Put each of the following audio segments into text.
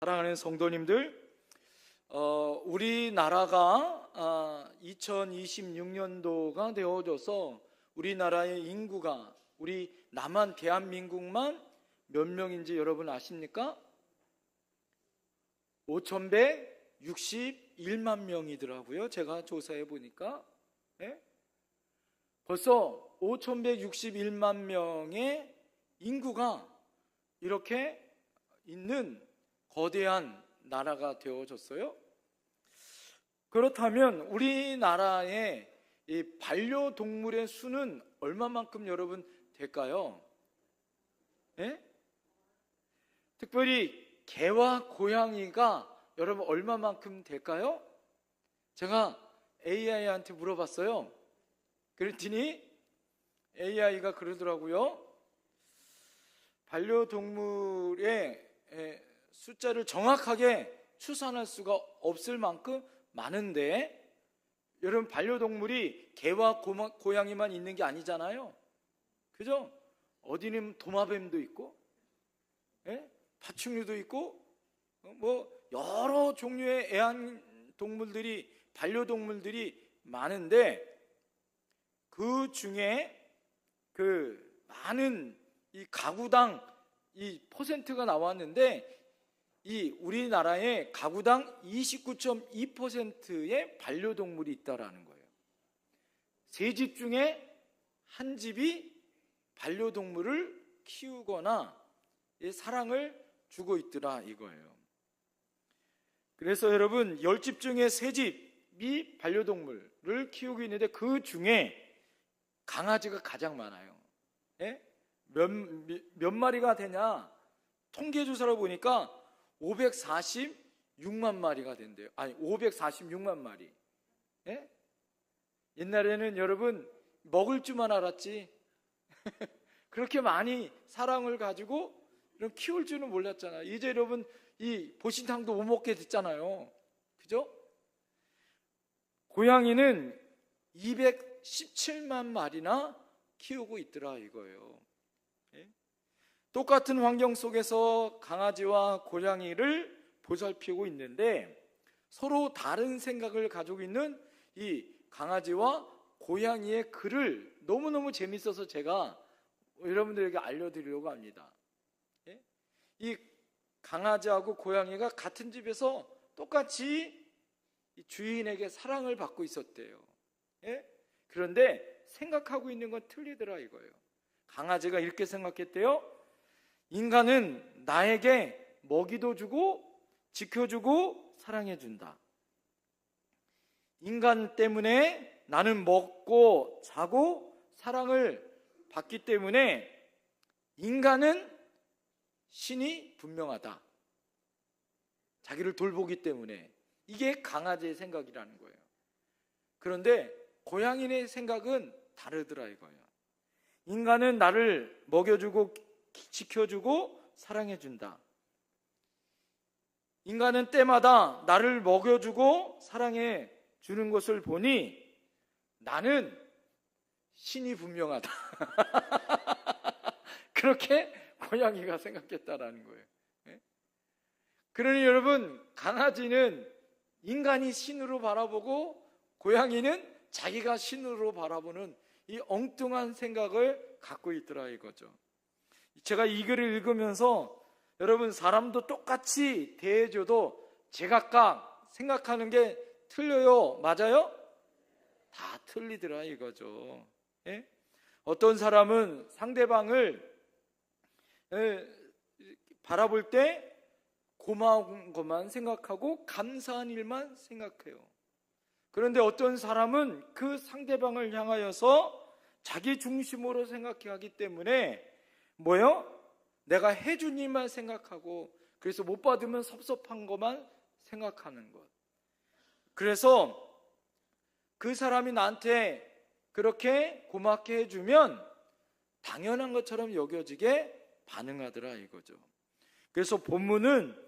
사랑하는 성도님들, 우리나라가 2026년도가 되어져서 우리나라의 인구가 우리 남한 대한민국만 몇 명인지 여러분 아십니까? 5,161만 명이더라고요. 제가 조사해 보니까. 네? 벌써 5,161만 명의 인구가 이렇게 있는 거대한 나라가 되어졌어요. 그렇다면 우리나라의 이 반려동물의 수는 얼마만큼 여러분 될까요? 예? 특별히 개와 고양이가 여러분 얼마만큼 될까요? 제가 AI한테 물어봤어요. 그랬더니 AI가 그러더라고요. 반려동물의 숫자를 정확하게 추산할 수가 없을 만큼 많은데, 여러분 반려동물이 개와 고양이만 있는 게 아니잖아요. 그죠? 어디는 도마뱀도 있고, 파충류도 있고, 뭐 여러 종류의 애완동물들이, 반려동물들이 많은데, 그 중에 그 많은 이 가구당 이 퍼센트가 나왔는데, 이 우리나라에 가구당 29.2%의 반려동물이 있다라는 거예요. 세 집 중에 한 집이 반려동물을 키우거나 사랑을 주고 있더라 이거예요. 그래서 여러분 10집 중에 3집이 반려동물을 키우고 있는데, 그 중에 강아지가 가장 많아요. 몇 마리가 되냐? 통계조사를 보니까 546만 마리가 된대요. 아니, 546만 마리. 옛날에는 여러분 먹을 줄만 알았지 그렇게 많이 사랑을 가지고 이런 키울 줄은 몰랐잖아요. 이제 여러분 이 보신탕도 못 먹게 됐잖아요. 그죠? 고양이는 217만 마리나 키우고 있더라 이거예요. 똑같은 환경 속에서 강아지와 고양이를 보살피고 있는데, 서로 다른 생각을 가지고 있는 이 강아지와 고양이의 글을 너무너무 재밌어서 제가 여러분들에게 알려드리려고 합니다. 이 강아지하고 고양이가 같은 집에서 똑같이 주인에게 사랑을 받고 있었대요. 그런데 생각하고 있는 건 틀리더라 이거예요. 강아지가 이렇게 생각했대요. 인간은 나에게 먹이도 주고 지켜주고 사랑해준다. 인간 때문에 나는 먹고 자고 사랑을 받기 때문에 인간은 신이 분명하다. 자기를 돌보기 때문에. 이게 강아지의 생각이라는 거예요. 그런데 고양이의 생각은 다르더라 이거예요. 인간은 나를 먹여주고 지켜주고 사랑해준다. 인간은 때마다 나를 먹여주고 사랑해주는 것을 보니 나는 신이 분명하다. 그렇게 고양이가 생각했다라는 거예요. 그러니 여러분, 강아지는 인간이 신으로 바라보고 고양이는 자기가 신으로 바라보는 이 엉뚱한 생각을 갖고 있더라 이거죠. 제가 이 글을 읽으면서 여러분, 사람도 똑같이 대해줘도 제각각 생각하는 게 틀려요. 맞아요? 다 틀리더라 이거죠. 어떤 사람은 상대방을 바라볼 때 고마운 것만 생각하고 감사한 일만 생각해요. 그런데 어떤 사람은 그 상대방을 향하여서 자기 중심으로 생각하기 때문에 내가 해준 일만 생각하고, 그래서 못 받으면 섭섭한 것만 생각하는 것. 그래서 그 사람이 나한테 그렇게 고맙게 해주면 당연한 것처럼 여겨지게 반응하더라 이거죠. 그래서 본문은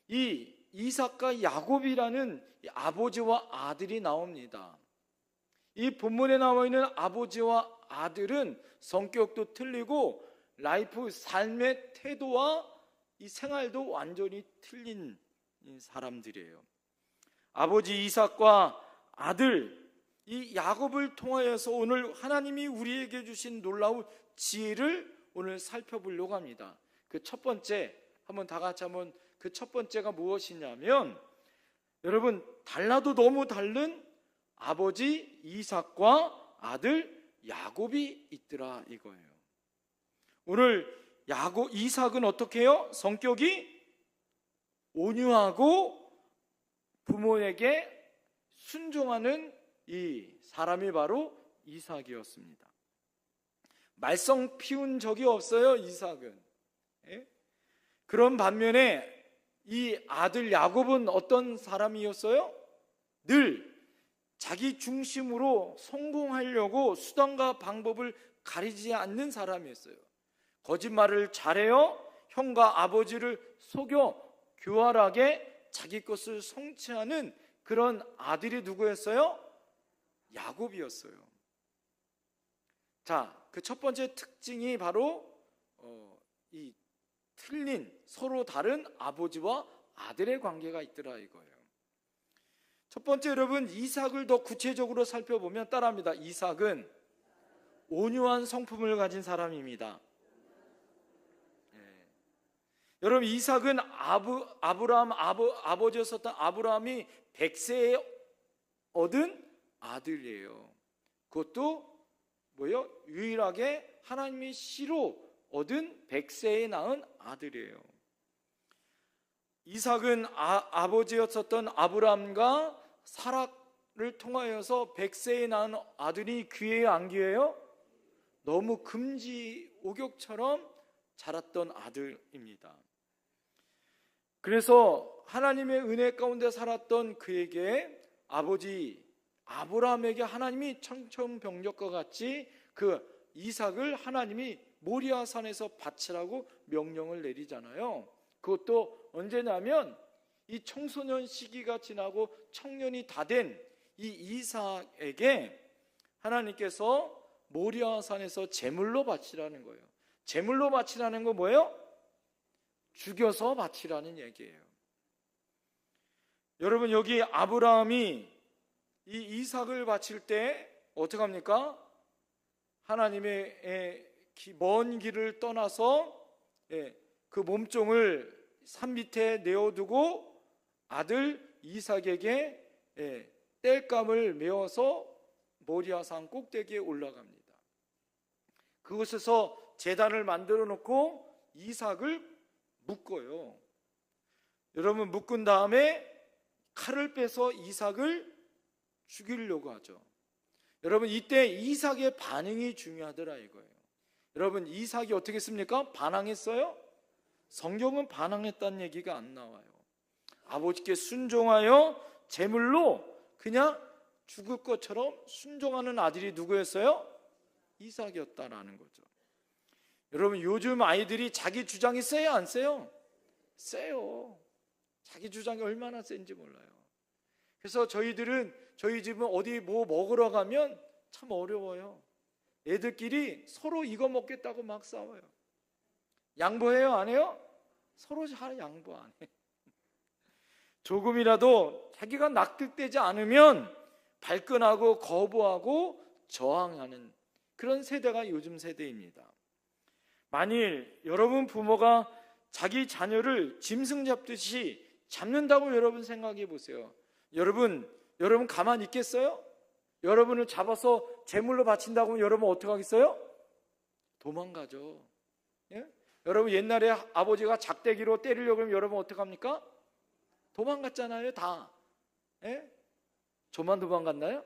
이 이삭과 야곱이라는 아버지와 아들이 나옵니다. 이 본문에 나와 있는 아버지와 아들은 성격도 틀리고 삶의 태도와 이 생활도 완전히 틀린 사람들이에요. 아버지 이삭과 아들 이 야곱을 통하여서 오늘 하나님이 우리에게 주신 놀라운 지혜를 오늘 살펴보려고 합니다. 그 첫 번째, 한번 다 같이 한번 그 첫 번째가 무엇이냐면, 여러분, 달라도 너무 다른 아버지 이삭과 아들 야곱이 있더라 이거예요. 오늘 이삭은 어떻게 해요? 성격이 온유하고 부모에게 순종하는 이 사람이 바로 이삭이었습니다. 말썽 피운 적이 없어요, 이삭은. 예? 그런 반면에 이 아들 야곱은 어떤 사람이었어요? 늘 자기 중심으로 성공하려고 수단과 방법을 가리지 않는 사람이었어요. 거짓말을 잘해요. 형과 아버지를 속여 교활하게 자기 것을 성취하는 그런 아들이 누구였어요? 야곱이었어요. 자, 그 첫 번째 특징이 바로 이 틀린 서로 다른 아버지와 아들의 관계가 있더라 이거예요. 첫 번째, 여러분, 이삭을 더 구체적으로 살펴보면 따라합니다. 이삭은 온유한 성품을 가진 사람입니다. 여러분, 이삭은 아브라함 아버지였었던 아브라함이 100세에 얻은 아들이에요. 그것도 뭐요? 유일하게 하나님이 씨로 얻은 100세에 낳은 아들이에요. 이삭은 아버지였었던 아브라함과 사라를 통하여서 100세에 낳은 아들이 귀해요, 안 귀해요? 너무 금지 오격처럼 자랐던 아들입니다. 그래서 하나님의 은혜 가운데 살았던 그에게 아버지 아브라함에게 하나님이 청천벽력과 같이 그 이삭을 하나님이 모리아산에서 바치라고 명령을 내리잖아요. 그것도 언제냐면 이 청소년 시기가 지나고 청년이 다 된 이 이삭에게 하나님께서 모리아산에서 제물로 바치라는 거예요. 제물로 바치라는 건 뭐예요? 죽여서 바치라는 얘기예요. 여러분, 여기 아브라함이 이 이삭을 바칠 때 어떻게 합니까? 하나님의 먼 길을 떠나서 그 몸종을 산 밑에 내어두고 아들 이삭에게 땔감을 메어서 모리아산 꼭대기에 올라갑니다. 그곳에서 제단을 만들어 놓고 이삭을 묶어요. 여러분, 묶은 다음에 칼을 빼서 이삭을 죽이려고 하죠. 여러분, 이때 이삭의 반응이 중요하더라 이거예요. 여러분, 이삭이 어떻게 했습니까? 반항했어요? 성경은 반항했다는 얘기가 안 나와요. 아버지께 순종하여 제물로 그냥 죽을 것처럼 순종하는 아들이 누구였어요? 이삭이었다라는 거죠. 여러분, 요즘 아이들이 자기 주장이 세요, 안 세요? 세요. 자기 주장이 얼마나 센지 몰라요. 그래서 저희 집은 어디 뭐 먹으러 가면 참 어려워요. 애들끼리 서로 이거 먹겠다고 막 싸워요. 양보해요, 안 해요? 서로 잘 양보 안 해요. 조금이라도 자기가 납득되지 않으면 발끈하고 거부하고 저항하는 그런 세대가 요즘 세대입니다. 만일 여러분 부모가 자기 자녀를 짐승 잡듯이 잡는다고 여러분 생각해 보세요. 여러분 가만히 있겠어요? 여러분을 잡아서 제물로 바친다고 하면 여러분 어떻게 하겠어요? 도망가죠. 예? 여러분, 옛날에 아버지가 작대기로 때리려고 하면 여러분 어떻게 합니까? 도망갔잖아요, 다. 예? 저만 도망갔나요?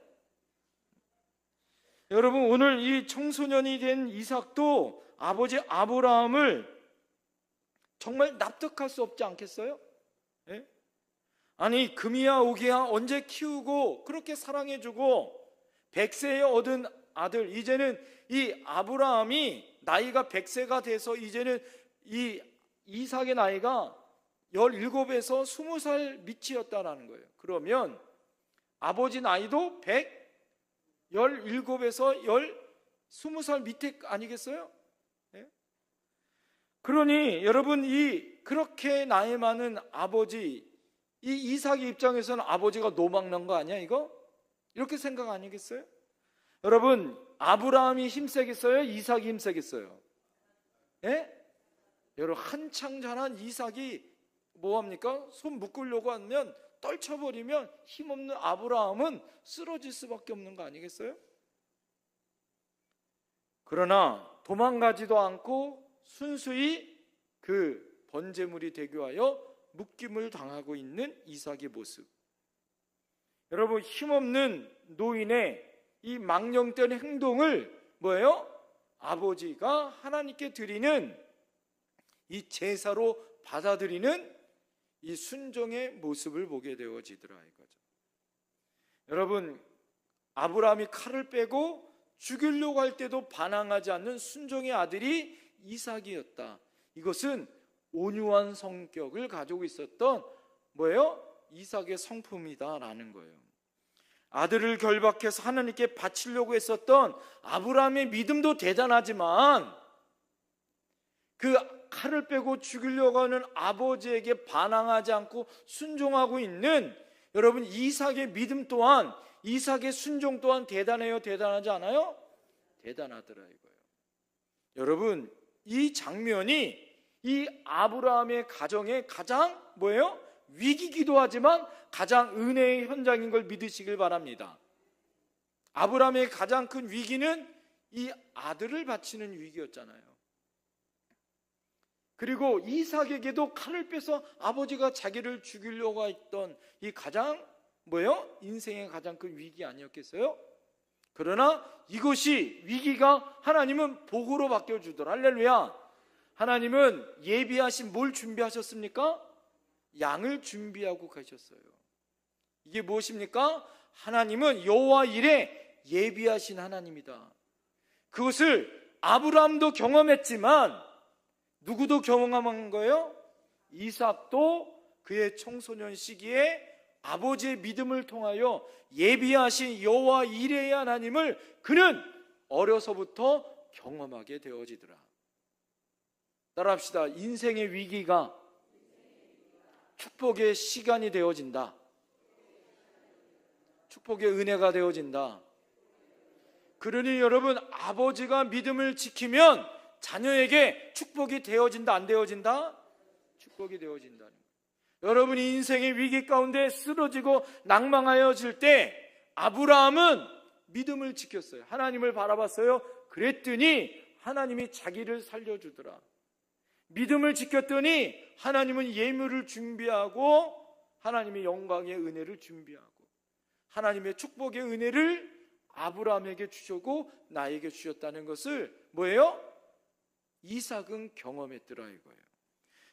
여러분, 오늘 이 청소년이 된 이삭도 아버지 아브라함을 정말 납득할 수 없지 않겠어요? 예? 아니, 금이야 오기야 언제 키우고 그렇게 사랑해주고 100세에 얻은 아들, 이제는 이 아브라함이 나이가 100세가 돼서 이제는 이 이삭의 나이가 17에서 20살 밑이었다라는 거예요. 그러면 아버지 나이도 17에서 20살 밑에 아니겠어요? 네? 그러니 여러분, 이 그렇게 나이 많은 아버지 이 이삭의 입장에서는 아버지가 노망난 거 아니야 이거? 이렇게 생각 아니겠어요? 여러분, 아브라함이 힘세겠어요? 이삭이 힘세겠어요? 예? 여러분, 한창 자란 이삭이 뭐합니까? 손 묶으려고 하면 떨쳐버리면 힘없는 아브라함은 쓰러질 수밖에 없는 거 아니겠어요? 그러나 도망가지도 않고 순수히 그 번제물이 되기 위하여 묶임을 당하고 있는 이삭의 모습. 여러분, 힘없는 노인의 이 망령된 행동을 뭐예요? 아버지가 하나님께 드리는 이 제사로 받아들이는 이 순종의 모습을 보게 되어지더라 이거죠. 여러분, 아브라함이 칼을 빼고 죽이려고 할 때도 반항하지 않는 순종의 아들이 이삭이었다. 이것은 온유한 성격을 가지고 있었던 뭐예요? 이삭의 성품이다라는 거예요. 아들을 결박해서 하나님께 바치려고 했었던 아브라함의 믿음도 대단하지만 그 칼을 빼고 죽이려고 하는 아버지에게 반항하지 않고 순종하고 있는 여러분, 이삭의 믿음 또한, 이삭의 순종 또한 대단해요? 대단하지 않아요? 대단하더라 이거예요. 여러분, 이 장면이 이 아브라함의 가정의 가장 뭐예요? 위기기도 하지만 가장 은혜의 현장인 걸 믿으시길 바랍니다. 아브라함의 가장 큰 위기는 이 아들을 바치는 위기였잖아요. 그리고 이삭에게도 칼을 빼서 아버지가 자기를 죽이려고 했던 이 가장 뭐예요? 인생의 가장 큰 위기 아니었겠어요? 그러나 이것이 위기가 하나님은 복으로 바뀌어주더라. 할렐루야. 하나님은 예비하신 뭘 준비하셨습니까? 양을 준비하고 가셨어요. 이게 무엇입니까? 하나님은 여호와 일에 예비하신 하나님이다. 그것을 아브라함도 경험했지만 누구도 경험한 거예요? 이삭도 그의 청소년 시기에 아버지의 믿음을 통하여 예비하신 여호와 일의 하나님을 그는 어려서부터 경험하게 되어지더라. 따라합시다. 인생의 위기가 축복의 시간이 되어진다. 축복의 은혜가 되어진다. 그러니 여러분, 아버지가 믿음을 지키면 자녀에게 축복이 되어진다, 안 되어진다? 축복이 되어진다는 거예요. 여러분이 인생의 위기 가운데 쓰러지고 낭망하여질 때 아브라함은 믿음을 지켰어요. 하나님을 바라봤어요. 그랬더니 하나님이 자기를 살려주더라. 믿음을 지켰더니 하나님은 예물을 준비하고 하나님의 영광의 은혜를 준비하고 하나님의 축복의 은혜를 아브라함에게 주셨고 나에게 주셨다는 것을 뭐예요? 이삭은 경험했더라 이거예요.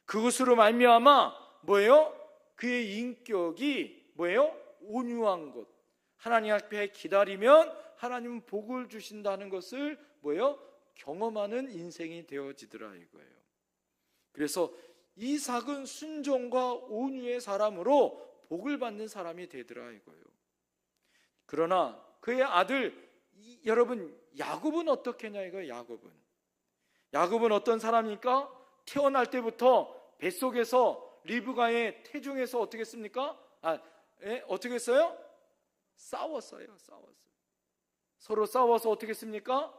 그것으로 말미암아 뭐예요? 그의 인격이 뭐예요? 온유한 것. 하나님 앞에 기다리면 하나님은 복을 주신다는 것을 뭐예요? 경험하는 인생이 되어지더라 이거예요. 그래서 이삭은 순종과 온유의 사람으로 복을 받는 사람이 되더라 이거예요. 그러나 그의 아들 여러분 야곱은 어떻게 했냐 이거예요. 야곱은 어떤 사람입니까? 태어날 때부터 뱃속에서 리브가의 태중에서 어떻게 했습니까? 어떻게 했어요? 싸웠어요. 서로 싸워서 어떻게 했습니까?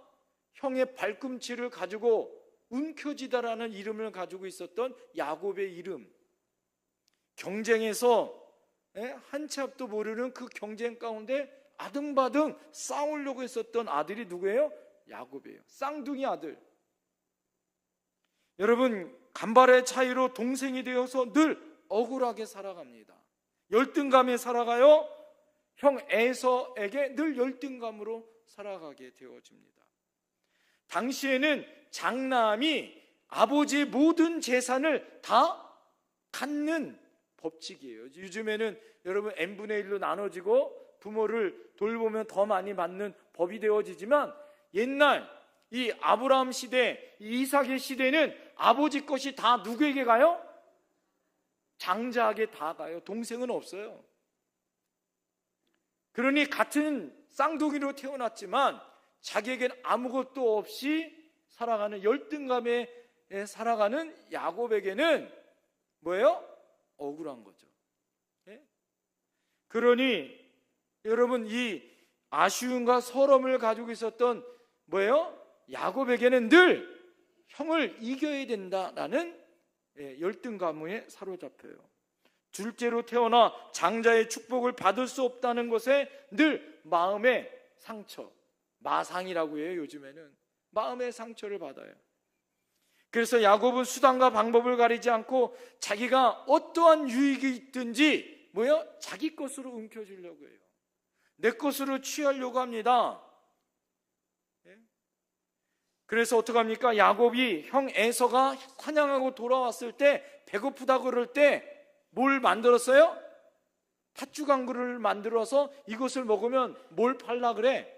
형의 발꿈치를 가지고 움켜쥐다라는 이름을 가지고 있었던 야곱의 이름. 경쟁에서 한치 앞도 모르는 그 경쟁 가운데 아등바등 싸우려고 했었던 아들이 누구예요? 야곱이에요. 쌍둥이 아들. 여러분, 간발의 차이로 동생이 되어서 늘 억울하게 살아갑니다. 열등감에 살아가요. 형 에서에게 늘 열등감으로 살아가게 되어집니다. 당시에는 장남이 아버지의 모든 재산을 다 갖는 법칙이에요. 요즘에는 여러분 n분의 1로 나눠지고 부모를 돌보면 더 많이 받는 법이 되어지지만 옛날 이 아브라함 시대, 이삭의 시대는 아버지 것이 다 누구에게 가요? 장자에게 다 가요. 동생은 없어요. 그러니 같은 쌍둥이로 태어났지만 자기에겐 아무것도 없이 살아가는 열등감에 살아가는 야곱에게는 뭐예요? 억울한 거죠. 그러니 여러분, 이 아쉬움과 서러움을 가지고 있었던 뭐예요? 야곱에게는 늘 형을 이겨야 된다라는 열등감에 사로잡혀요. 둘째로 태어나 장자의 축복을 받을 수 없다는 것에 늘 마음의 상처, 마상이라고 해요. 요즘에는 마음의 상처를 받아요. 그래서 야곱은 수단과 방법을 가리지 않고 자기가 어떠한 유익이 있든지 뭐요? 자기 것으로 움켜쥐려고 해요. 내 것으로 취하려고 합니다. 그래서 어떡합니까? 야곱이 형 에서가 사냥하고 돌아왔을 때 배고프다 그럴 때 뭘 만들었어요? 팥죽 한 그릇을 만들어서 이것을 먹으면 뭘 팔라 그래?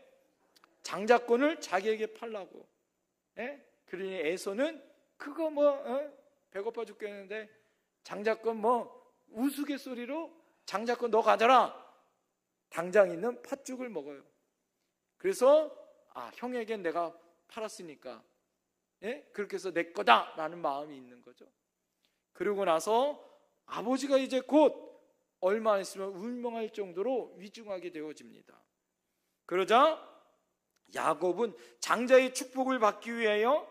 장자권을 자기에게 팔라고. 그러니 에서는 그거 배고파 죽겠는데 장자권 우스갯소리로 장자권 너 가져라. 당장 있는 팥죽을 먹어요. 그래서 형에겐 내가 팔았으니까 그렇게 해서 내 거다라는 마음이 있는 거죠. 그러고 나서 아버지가 이제 곧 얼마 안 있으면 운명할 정도로 위중하게 되어집니다. 그러자 야곱은 장자의 축복을 받기 위하여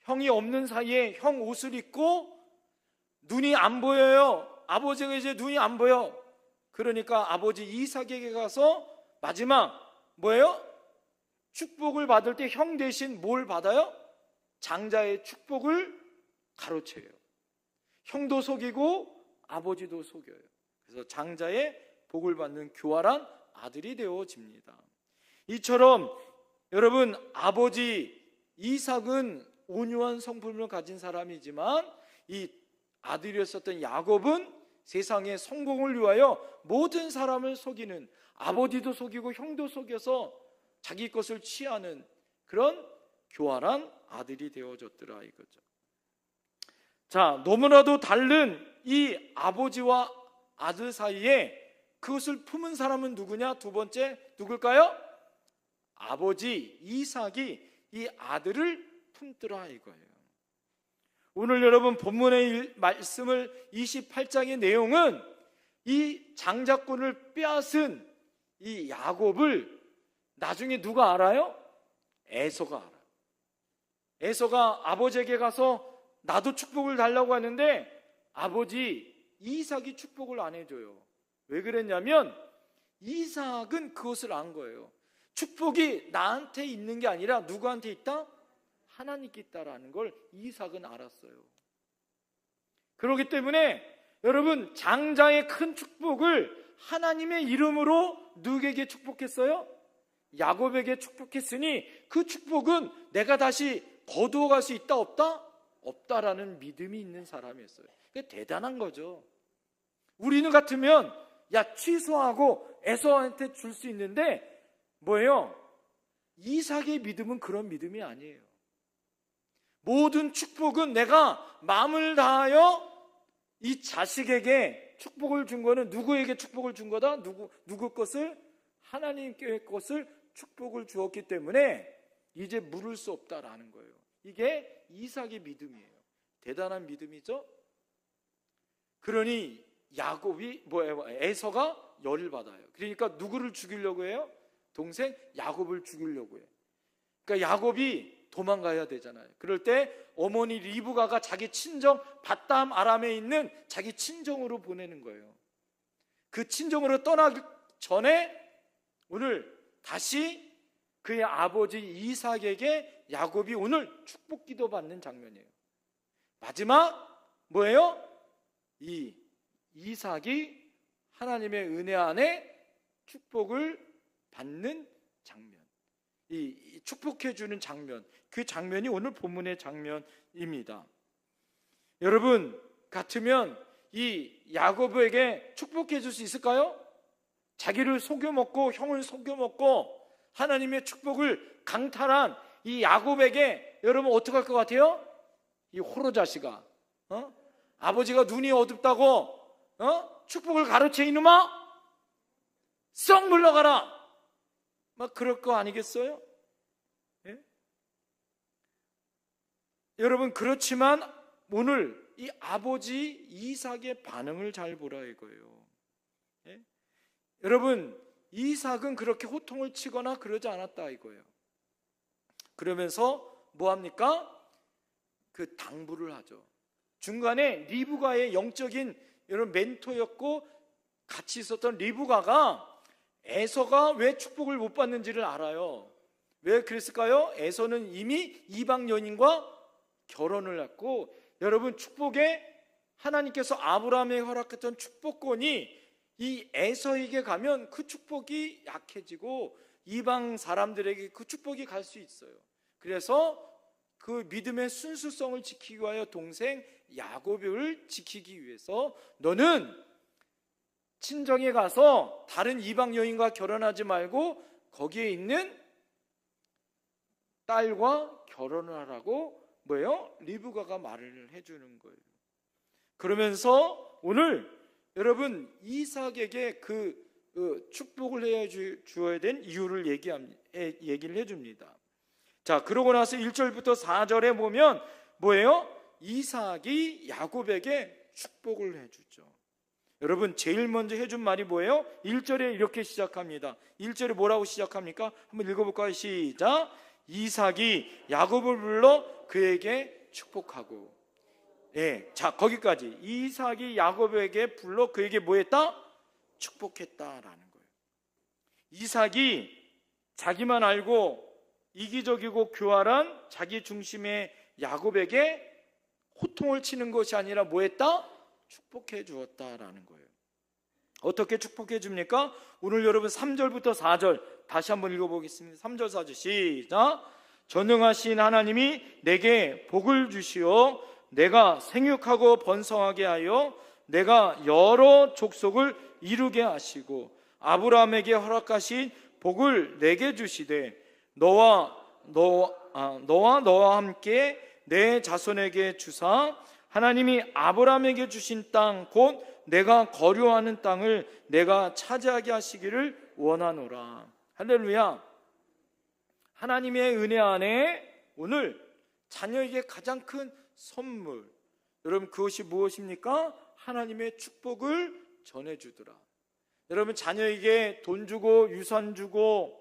형이 없는 사이에 형 옷을 입고 눈이 안 보여요. 아버지가 이제 눈이 안 보여. 그러니까 아버지 이삭에게 가서 마지막 뭐예요? 축복을 받을 때 형 대신 뭘 받아요? 장자의 축복을 가로채요. 형도 속이고 아버지도 속여요. 그래서 장자의 복을 받는 교활한 아들이 되어집니다. 이처럼 여러분, 아버지 이삭은 온유한 성품을 가진 사람이지만 이 아들이었었던 야곱은 세상의 성공을 위하여 모든 사람을 속이는, 아버지도 속이고 형도 속여서 자기 것을 취하는 그런 교활한 아들이 되어졌더라 이거죠. 자, 너무나도 다른 이 아버지와 아들 사이에 그것을 품은 사람은 누구냐? 두 번째 누굴까요? 아버지 이삭이 이 아들을 품더라 이거예요. 오늘 여러분 본문의 말씀을 28장의 내용은 이 장자권을 빼앗은 이 야곱을 나중에 누가 알아요? 에서가 알아요. 에서가 아버지에게 가서 나도 축복을 달라고 하는데 아버지 이삭이 축복을 안 해줘요. 왜 그랬냐면 이삭은 그것을 안 거예요. 축복이 나한테 있는 게 아니라 누구한테 있다? 하나님께 있다라는 걸 이삭은 알았어요. 그렇기 때문에 여러분, 장자의 큰 축복을 하나님의 이름으로 누구에게 축복했어요? 야곱에게 축복했으니 그 축복은 내가 다시 거두어 갈 수 있다 없다? 없다라는 믿음이 있는 사람이었어요. 그게 대단한 거죠. 우리는 같으면 취소하고 에서한테 줄 수 있는데 뭐예요? 이삭의 믿음은 그런 믿음이 아니에요. 모든 축복은 내가 마음을 다하여 이 자식에게 축복을 준 거는 누구에게 축복을 준 거다? 누구 것을? 하나님께 것을 축복을 주었기 때문에 이제 물을 수 없다라는 거예요. 이게 이삭의 믿음이에요. 대단한 믿음이죠. 그러니 에서가 열을 받아요. 그러니까 누구를 죽이려고 해요? 동생 야곱을 죽이려고 해요. 그러니까 야곱이 도망가야 되잖아요. 그럴 때 어머니 리브가가 자기 친정 밧담 아람에 있는 자기 친정으로 보내는 거예요. 그 친정으로 떠나기 전에 오늘 다시 그의 아버지 이삭에게 야곱이 오늘 축복 기도 받는 장면이에요. 마지막 뭐예요? 이 이삭이 하나님의 은혜 안에 축복을 받는 장면, 이 축복해 주는 장면, 그 장면이 오늘 본문의 장면입니다. 여러분 같으면 이 야곱에게 축복해 줄 수 있을까요? 자기를 속여먹고 형을 속여먹고 하나님의 축복을 강탈한 이 야곱에게 여러분 어떻게 할 것 같아요? 이 호로자식아, 아버지가 눈이 어둡다고 축복을 가로채 이놈아 썩 물러가라 막 그럴 거 아니겠어요? 예? 여러분 그렇지만 오늘 이 아버지 이삭의 반응을 잘 보라 이거예요. 여러분, 이삭은 그렇게 호통을 치거나 그러지 않았다 이거예요. 그러면서 뭐합니까? 그 당부를 하죠. 중간에 리브가의 영적인 이런 멘토였고 같이 있었던 리브가가 에서가 왜 축복을 못 받는지를 알아요. 왜 그랬을까요? 에서는 이미 이방 여인과 결혼을 했고, 여러분, 축복에 하나님께서 아브라함에 허락했던 축복권이 이 에서에게 가면 그 축복이 약해지고 이방 사람들에게 그 축복이 갈 수 있어요. 그래서 그 믿음의 순수성을 지키기 위하여 동생 야곱을 지키기 위해서 너는 친정에 가서 다른 이방 여인과 결혼하지 말고 거기에 있는 딸과 결혼을 하라고 뭐예요? 리브가가 말을 해주는 거예요. 그러면서 오늘 여러분 이삭에게 그 축복을 해주어야 된 이유를 얘기를 해줍니다. 자, 그러고 나서 1절부터 4절에 보면 뭐예요? 이삭이 야곱에게 축복을 해주죠. 여러분, 제일 먼저 해준 말이 뭐예요? 1절에 이렇게 시작합니다. 1절에 뭐라고 시작합니까? 한번 읽어볼까요? 시작. 이삭이 야곱을 불러 그에게 축복하고. 예, 자, 거기까지. 이삭이 야곱에게 불러 그에게 뭐 했다? 축복했다라는 거예요. 이삭이 자기만 알고 이기적이고 교활한 자기 중심의 야곱에게 호통을 치는 것이 아니라 뭐 했다? 축복해 주었다라는 거예요. 어떻게 축복해 줍니까? 오늘 여러분 3절부터 4절 다시 한번 읽어보겠습니다. 3절 4절 시작. 전능하신 하나님이 내게 복을 주시어 내가 생육하고 번성하게 하여 내가 여러 족속을 이루게 하시고 아브라함에게 허락하신 복을 내게 주시되 너와 함께 내 자손에게 주사 하나님이 아브라함에게 주신 땅 곧 내가 거류하는 땅을 내가 차지하게 하시기를 원하노라. 할렐루야. 하나님의 은혜 안에 오늘 자녀에게 가장 큰 선물, 여러분 그것이 무엇입니까? 하나님의 축복을 전해주더라. 여러분, 자녀에게 돈 주고 유산 주고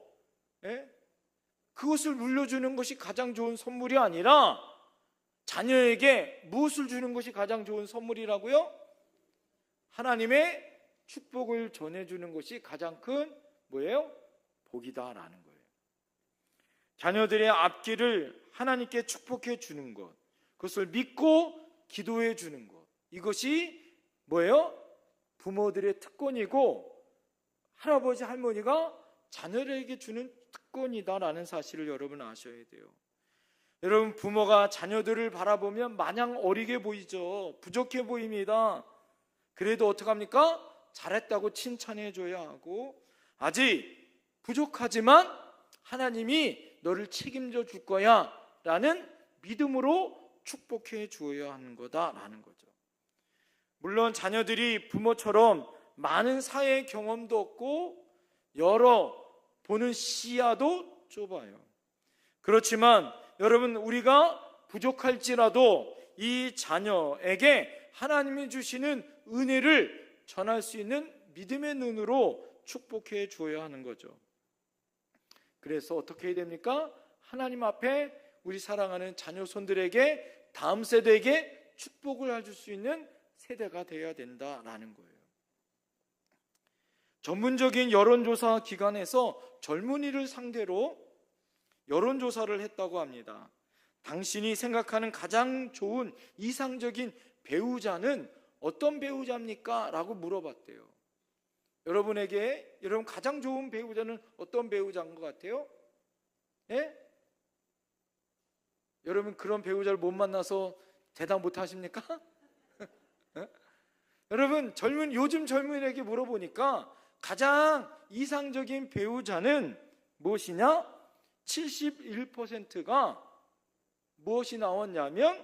그것을 물려주는 것이 가장 좋은 선물이 아니라 자녀에게 무엇을 주는 것이 가장 좋은 선물이라고요? 하나님의 축복을 전해주는 것이 가장 큰 뭐예요? 복이다라는 거예요. 자녀들의 앞길을 하나님께 축복해 주는 것, 그것을 믿고 기도해 주는 것, 이것이 뭐예요? 부모들의 특권이고 할아버지 할머니가 자녀들에게 주는 특권이다라는 사실을 여러분 아셔야 돼요. 여러분, 부모가 자녀들을 바라보면 마냥 어리게 보이죠. 부족해 보입니다. 그래도 어떡합니까? 잘했다고 칭찬해 줘야 하고, 아직 부족하지만 하나님이 너를 책임져 줄 거야 라는 믿음으로 축복해 주어야 하는 거다라는 거죠. 물론 자녀들이 부모처럼 많은 사회 경험도 없고 여러 보는 시야도 좁아요. 그렇지만 여러분, 우리가 부족할지라도 이 자녀에게 하나님이 주시는 은혜를 전할 수 있는 믿음의 눈으로 축복해 주어야 하는 거죠. 그래서 어떻게 해야 됩니까? 하나님 앞에 우리 사랑하는 자녀손들에게, 다음 세대에게 축복을 해줄 수 있는 세대가 되어야 된다라는 거예요. 전문적인 여론조사 기관에서 젊은이를 상대로 여론조사를 했다고 합니다. 당신이 생각하는 가장 좋은 이상적인 배우자는 어떤 배우자입니까? 라고 물어봤대요. 여러분 가장 좋은 배우자는 어떤 배우자인 것 같아요? 예? 여러분, 그런 배우자를 못 만나서 대답 못 하십니까? 여러분, 요즘 젊은이에게 물어보니까 가장 이상적인 배우자는 무엇이냐? 71%가 무엇이 나왔냐면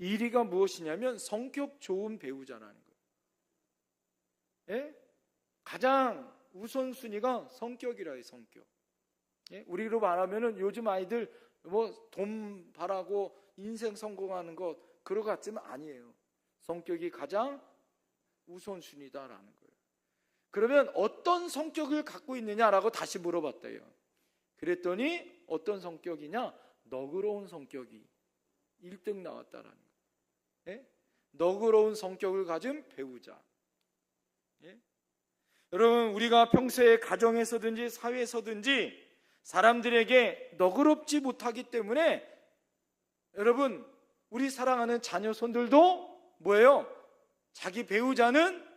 1위가 무엇이냐면 성격 좋은 배우자라는 거예요. 가장 우선순위가 성격이라 해요. 성격. 우리로 말하면은 요즘 아이들 뭐 돈 바라고 인생 성공하는 것 그런 것 같지만 아니에요. 성격이 가장 우선순위다라는 거예요. 그러면 어떤 성격을 갖고 있느냐라고 다시 물어봤대요. 그랬더니 어떤 성격이냐? 너그러운 성격이 1등 나왔다라는 거예요. 예? 너그러운 성격을 가진 배우자. 예? 여러분, 우리가 평소에 가정에서든지 사회에서든지 사람들에게 너그럽지 못하기 때문에 여러분, 우리 사랑하는 자녀 손들도 뭐예요? 자기 배우자는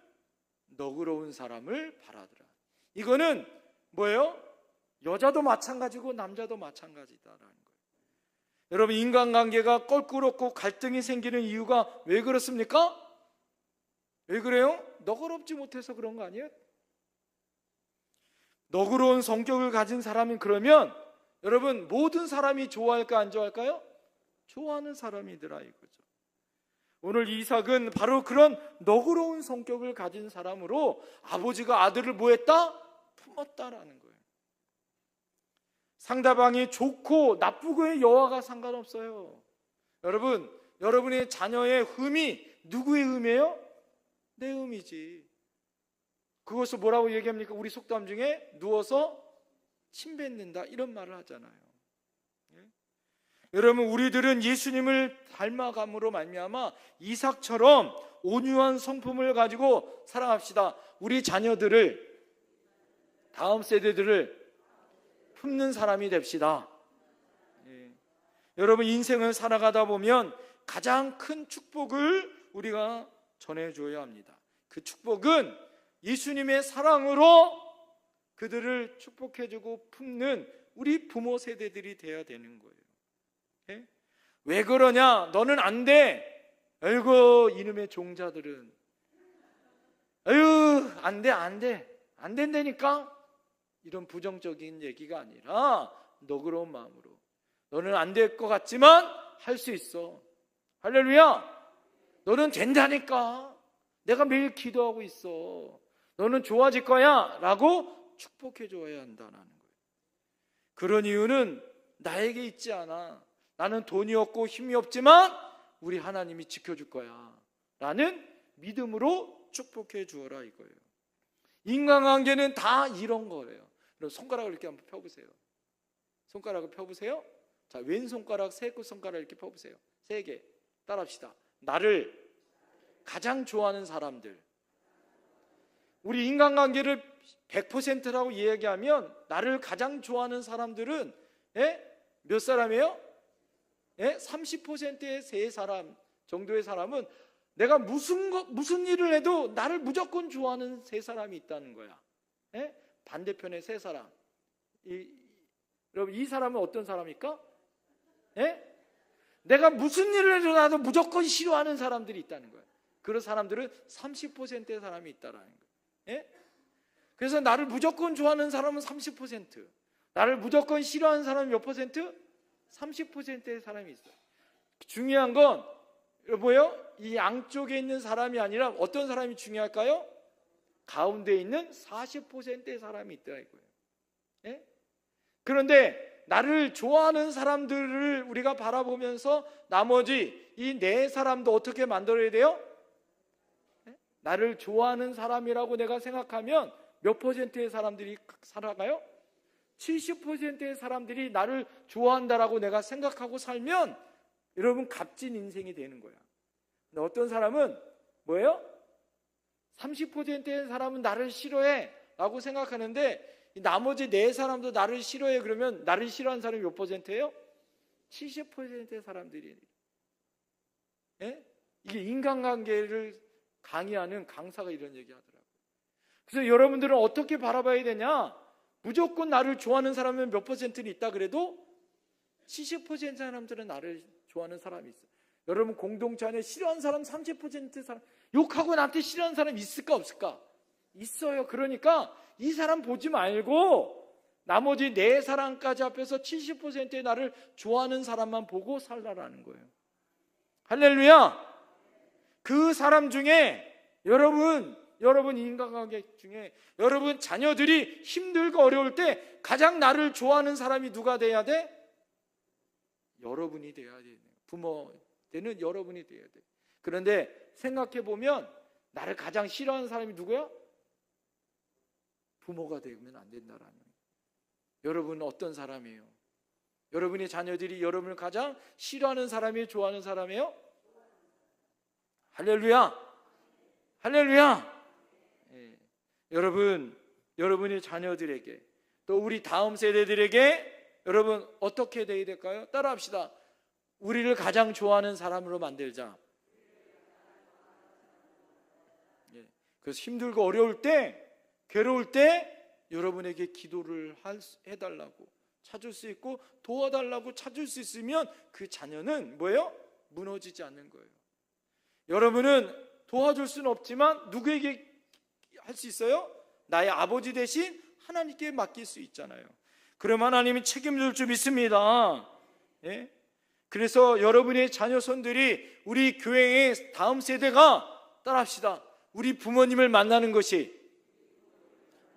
너그러운 사람을 바라더라. 이거는 뭐예요? 여자도 마찬가지고 남자도 마찬가지다라는 거예요. 여러분, 인간관계가 껄끄럽고 갈등이 생기는 이유가 왜 그렇습니까? 왜 그래요? 너그럽지 못해서 그런 거 아니에요? 너그러운 성격을 가진 사람은 그러면 여러분, 모든 사람이 좋아할까 안 좋아할까요? 좋아하는 사람이더라 이거죠. 오늘 이삭은 바로 그런 너그러운 성격을 가진 사람으로 아버지가 아들을 뭐 했다? 품었다라는 거예요. 상대방이 좋고 나쁘고의 여하가 상관없어요. 여러분, 여러분의 자녀의 흠이 누구의 흠이에요? 내 흠이지. 그것을 뭐라고 얘기합니까? 우리 속담 중에 누워서 침 뱉는다 이런 말을 하잖아요. 예? 여러분, 우리들은 예수님을 닮아감으로 말미암아 이삭처럼 온유한 성품을 가지고 살아갑시다. 우리 자녀들을, 다음 세대들을 품는 사람이 됩시다. 예. 여러분, 인생을 살아가다 보면 가장 큰 축복을 우리가 전해줘야 합니다. 그 축복은 예수님의 사랑으로 그들을 축복해주고 품는 우리 부모 세대들이 돼야 되는 거예요. 예? 왜 그러냐? 너는 안 돼. 아이고, 이놈의 종자들은. 아유, 안 돼, 안 돼. 안 된다니까? 이런 부정적인 얘기가 아니라 너그러운 마음으로. 너는 안 될 것 같지만 할 수 있어. 할렐루야. 너는 된다니까. 내가 매일 기도하고 있어. 너는 좋아질 거야 라고 축복해 줘야 한다는 거예요. 그런 이유는 나에게 있지 않아. 나는 돈이 없고 힘이 없지만 우리 하나님이 지켜줄 거야 라는 믿음으로 축복해 주어라 이거예요. 인간관계는 다 이런 거예요. 그럼 손가락을 이렇게 한번 펴보세요. 손가락을 펴보세요. 자, 왼손가락, 세 손가락 이렇게 펴보세요. 3개 따라합시다. 나를 가장 좋아하는 사람들. 우리 인간관계를 100%라고 이야기하면 나를 가장 좋아하는 사람들은 몇 사람이에요? 30%의 세 사람 정도의 사람은 내가 무슨 일을 해도 나를 무조건 좋아하는 세 사람이 있다는 거야. 반대편의 세 사람. 여러분, 이 사람은 어떤 사람입니까? 내가 무슨 일을 해도 나도 무조건 싫어하는 사람들이 있다는 거야. 그런 사람들은 30%의 사람이 있다라는 거예요. 그래서 나를 무조건 좋아하는 사람은 30%, 나를 무조건 싫어하는 사람은 몇 퍼센트? 30%의 사람이 있어요. 중요한 건 뭐예요? 이 양쪽에 있는 사람이 아니라 어떤 사람이 중요할까요? 가운데 있는 40%의 사람이 있다 이거예요. 그런데 나를 좋아하는 사람들을 우리가 바라보면서 나머지 이 네 사람도 어떻게 만들어야 돼요? 나를 좋아하는 사람이라고 내가 생각하면 몇 퍼센트의 사람들이 살아가요? 70%의 사람들이 나를 좋아한다라고 내가 생각하고 살면 여러분, 값진 인생이 되는 거야. 근데 어떤 사람은 뭐예요? 30%의 사람은 나를 싫어해 라고 생각하는데 나머지 네 사람도 나를 싫어해. 그러면 나를 싫어하는 사람이 몇 퍼센트예요? 70%의 사람들이. 이게 인간관계를 강의하는 강사가 이런 얘기 하더라고요. 그래서 여러분들은 어떻게 바라봐야 되냐? 무조건 나를 좋아하는 사람은 몇 퍼센트는 있다 그래도 70%의 사람들은 나를 좋아하는 사람이 있어요. 여러분, 공동체 안에 싫어하는 사람 30%의 사람, 욕하고 나한테 싫어하는 사람 있을까 없을까? 있어요. 그러니까 이 사람 보지 말고 나머지 네 사람까지 합해서 70%의 나를 좋아하는 사람만 보고 살라라는 거예요. 할렐루야. 그 사람 중에 여러분 인간관계 중에 여러분 자녀들이 힘들고 어려울 때 가장 나를 좋아하는 사람이 누가 돼야 돼? 여러분이 돼야 돼. 부모 때는 여러분이 돼야 돼. 그런데 생각해 보면 나를 가장 싫어하는 사람이 누구야? 부모가 되면 안 된다라는 거예요. 여러분은 어떤 사람이에요? 여러분의 자녀들이 여러분을 가장 싫어하는 사람이에요? 좋아하는 사람이에요? 할렐루야! 할렐루야! 예. 여러분의 자녀들에게 또 우리 다음 세대들에게 여러분 어떻게 돼야 될까요? 따라합시다. 우리를 가장 좋아하는 사람으로 만들자. 예. 그래서 힘들고 어려울 때, 괴로울 때 여러분에게 기도를 해달라고 찾을 수 있고 도와달라고 찾을 수 있으면 그 자녀는 뭐예요? 무너지지 않는 거예요. 여러분은 도와줄 수는 없지만 누구에게 할 수 있어요? 나의 아버지 대신 하나님께 맡길 수 있잖아요. 그럼 하나님이 책임질 줄 믿습니다. 예? 그래서 여러분의 자녀손들이 우리 교회의 다음 세대가 따라합시다. 우리 부모님을 만나는 것이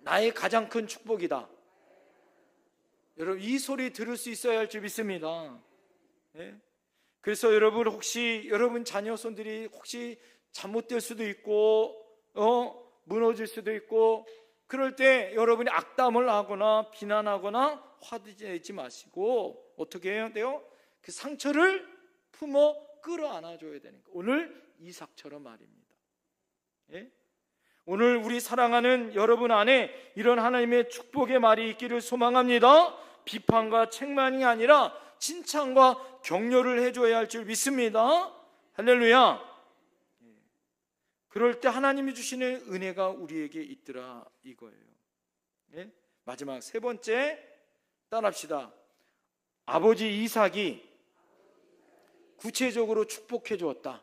나의 가장 큰 축복이다. 여러분 이 소리 들을 수 있어야 할 줄 믿습니다. 예? 그래서 여러분 자녀손들이 혹시 잘못될 수도 있고 무너질 수도 있고 그럴 때 여러분이 악담을 하거나 비난하거나 화내지 마시고 어떻게 해야 돼요? 그 상처를 품어 끌어안아줘야 되는 거예요. 오늘 이삭처럼 말입니다. 예? 오늘 우리 사랑하는 여러분 안에 이런 하나님의 축복의 말이 있기를 소망합니다. 비판과 책망이 아니라 칭찬과 격려를 해줘야 할 줄 믿습니다. 할렐루야. 그럴 때 하나님이 주시는 은혜가 우리에게 있더라 이거예요. 예? 마지막 세 번째 따라합시다. 아버지 이삭이 구체적으로 축복해 주었다.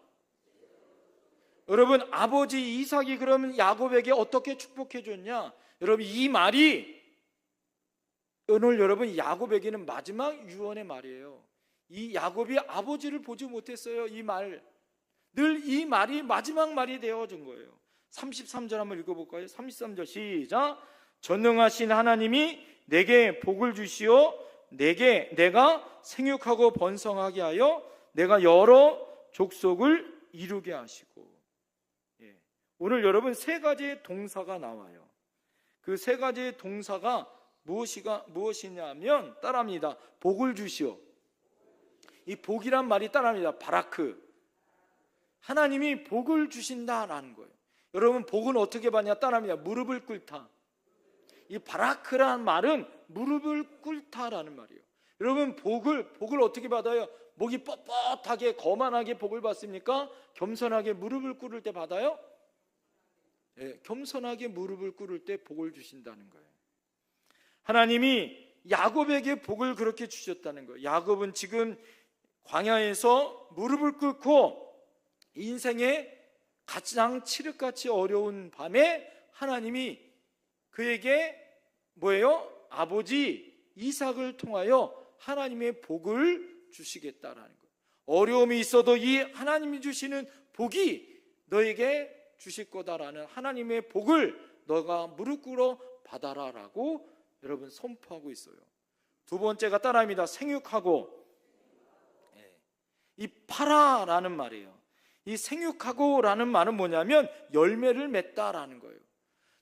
여러분 아버지 이삭이 그러면 야곱에게 어떻게 축복해 줬냐? 여러분 이 말이 오늘 여러분 야곱에게는 마지막 유언의 말이에요. 이 야곱이 아버지를 보지 못했어요. 이 말. 늘 이 말이 마지막 말이 되어준 거예요. 33절 한번 읽어볼까요? 33절 시작. 전능하신 하나님이 내게 복을 주시오 내가 생육하고 번성하게 하여 내가 여러 족속을 이루게 하시고. 예. 오늘 여러분 세 가지의 동사가 나와요. 그 세 가지의 동사가 무엇이냐면 따라합니다. 복을 주시오. 이 복이란 말이 따라합니다. 바라크. 하나님이 복을 주신다라는 거예요. 여러분 복은 어떻게 받냐? 따라합니다. 무릎을 꿇다. 이 바라크라는 말은 무릎을 꿇다라는 말이에요. 여러분 복을 어떻게 받아요? 목이 뻣뻣하게 거만하게 복을 받습니까? 겸손하게 무릎을 꿇을 때 받아요? 네, 겸손하게 무릎을 꿇을 때 복을 주신다는 거예요. 하나님이 야곱에게 복을 그렇게 주셨다는 거예요. 야곱은 지금 광야에서 무릎을 꿇고 인생의 가장 칠흑같이 어려운 밤에 하나님이 그에게 뭐예요? 아버지 이삭을 통하여 하나님의 복을 주시겠다라는 거예요. 어려움이 있어도 이 하나님이 주시는 복이 너에게 주실 거다라는 하나님의 복을 너가 무릎 꿇어 받아라라고 여러분 선포하고 있어요. 두 번째가 따라합니다. 생육하고. 이 파라라는 말이에요. 이 생육하고라는 말은 뭐냐면 열매를 맺다라는 거예요.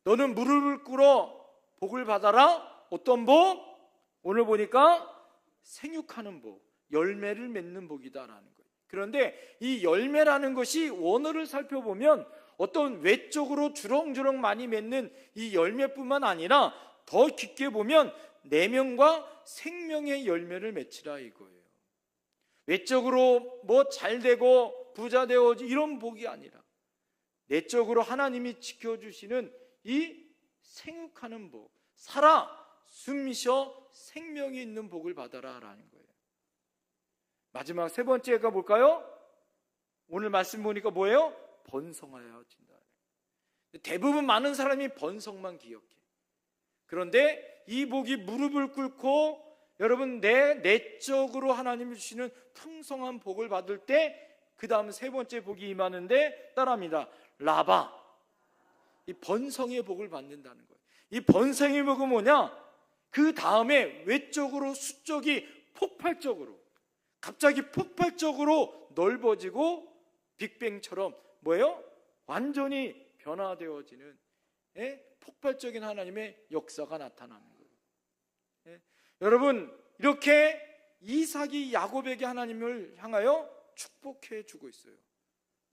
너는 무릎을 꿇어 복을 받아라. 어떤 복? 오늘 보니까 생육하는 복, 열매를 맺는 복이다라는 거예요. 그런데 이 열매라는 것이 원어를 살펴보면 어떤 외적으로 주렁주렁 많이 맺는 이 열매뿐만 아니라 더 깊게 보면 내면과 생명의 열매를 맺히라 이거예요. 외적으로 뭐 잘되고 부자 되어 이런 복이 아니라 내적으로 하나님이 지켜주시는 이 생육하는 복, 살아 숨쉬어 생명이 있는 복을 받아라 라는 거예요. 마지막 세 번째가 뭘까요? 오늘 말씀 보니까 뭐예요? 번성하여진다. 대부분 많은 사람이 번성만 기억해. 그런데 이 복이 무릎을 꿇고 여러분 내 내적으로 하나님이 주시는 풍성한 복을 받을 때 그 다음 세 번째 복이 임하는데 따라합니다. 라바. 이 번성의 복을 받는다는 거예요. 이 번성의 복은 뭐냐? 그 다음에 외적으로 수적이 폭발적으로 갑자기 폭발적으로 넓어지고 빅뱅처럼 뭐예요? 완전히 변화되어지는 폭발적인 하나님의 역사가 나타나는 거예요. 여러분, 이렇게 이삭이 야곱에게 하나님을 향하여 축복해 주고 있어요.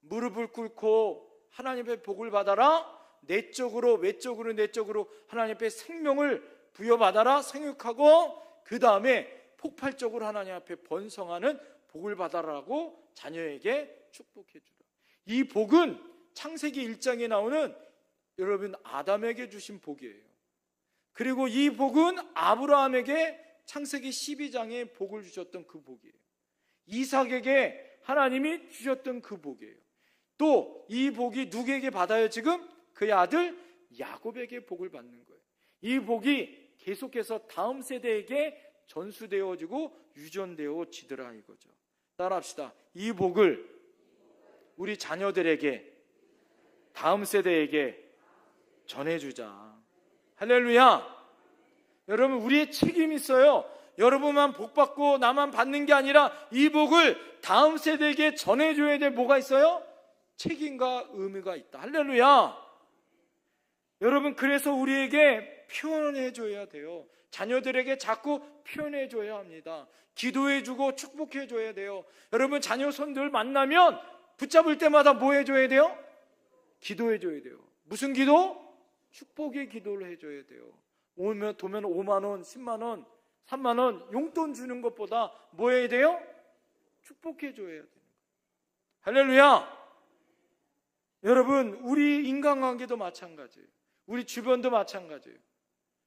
무릎을 꿇고 하나님의 복을 받아라. 내적으로 외적으로 하나님 앞에 생명을 부여받아라. 생육하고 그 다음에 폭발적으로 하나님 앞에 번성하는 복을 받아라고 자녀에게 축복해 주라. 이 복은 창세기 1장에 나오는 여러분 아담에게 주신 복이에요. 그리고 이 복은 아브라함에게 창세기 12장에 복을 주셨던 그 복이에요. 이삭에게 하나님이 주셨던 그 복이에요. 또 이 복이 누구에게 받아요? 지금 그의 아들 야곱에게 복을 받는 거예요. 이 복이 계속해서 다음 세대에게 전수되어지고 유전되어지더라 이거죠. 따라합시다. 이 복을 우리 자녀들에게, 다음 세대에게 전해주자. 할렐루야. 여러분, 우리의 책임이 있어요. 여러분만 복 받고 나만 받는 게 아니라 이 복을 다음 세대에게 전해줘야 될 뭐가 있어요? 책임과 의무가 있다. 할렐루야. 여러분, 그래서 우리에게 표현해줘야 돼요. 자녀들에게 자꾸 표현해줘야 합니다. 기도해주고 축복해줘야 돼요. 여러분, 자녀손들 만나면 붙잡을 때마다 뭐 해줘야 돼요? 기도해줘야 돼요. 무슨 기도? 축복의 기도를 해줘야 돼요. 도면 5만원, 10만원, 3만원 용돈 주는 것보다 뭐 해야 돼요? 축복해줘야 되는 거예요. 할렐루야. 여러분, 우리 인간관계도 마찬가지예요. 우리 주변도 마찬가지예요.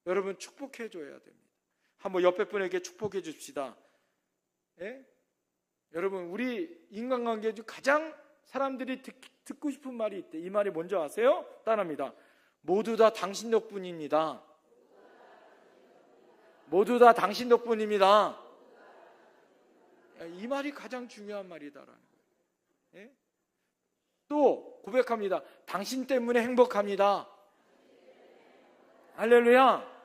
여러분, 축복해줘야 됩니다. 한번 옆에 분에게 축복해 줍시다. 여러분, 우리 인간관계 중 가장 사람들이 듣고 싶은 말이 있대. 이 말이 뭔지 아세요? 따라합니다. 모두 다 당신 덕분입니다. 모두 다 당신 덕분입니다. 이 말이 가장 중요한 말이다라는 거예요. 또 고백합니다. 당신 때문에 행복합니다. 할렐루야.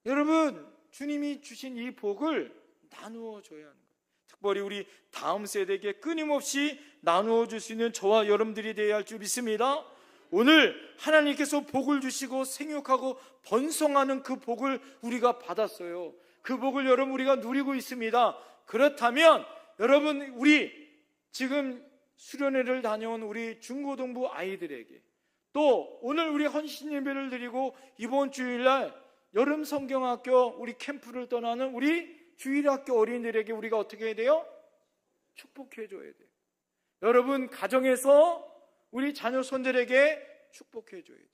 여러분, 주님이 주신 이 복을 나누어 줘야 하는 거예요. 특별히 우리 다음 세대에게 끊임없이 나누어 줄 수 있는 저와 여러분들이 되어야 할 줄 믿습니다. 오늘 하나님께서 복을 주시고 생육하고 번성하는 그 복을 우리가 받았어요. 그 복을 여러분 우리가 누리고 있습니다. 그렇다면 여러분, 우리 지금 수련회를 다녀온 우리 중고등부 아이들에게, 또 오늘 우리 헌신 예배를 드리고 이번 주일날 여름 성경학교 우리 캠프를 떠나는 우리 주일학교 어린이들에게 우리가 어떻게 해야 돼요? 축복해 줘야 돼요. 여러분, 가정에서 우리 자녀 손들에게 축복해 줘야 돼요.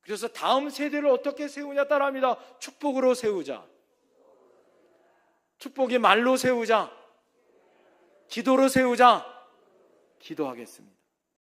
그래서 다음 세대를 어떻게 세우냐 따라합니다. 축복으로 세우자. 축복의 말로 세우자. 기도로 세우자. 기도하겠습니다.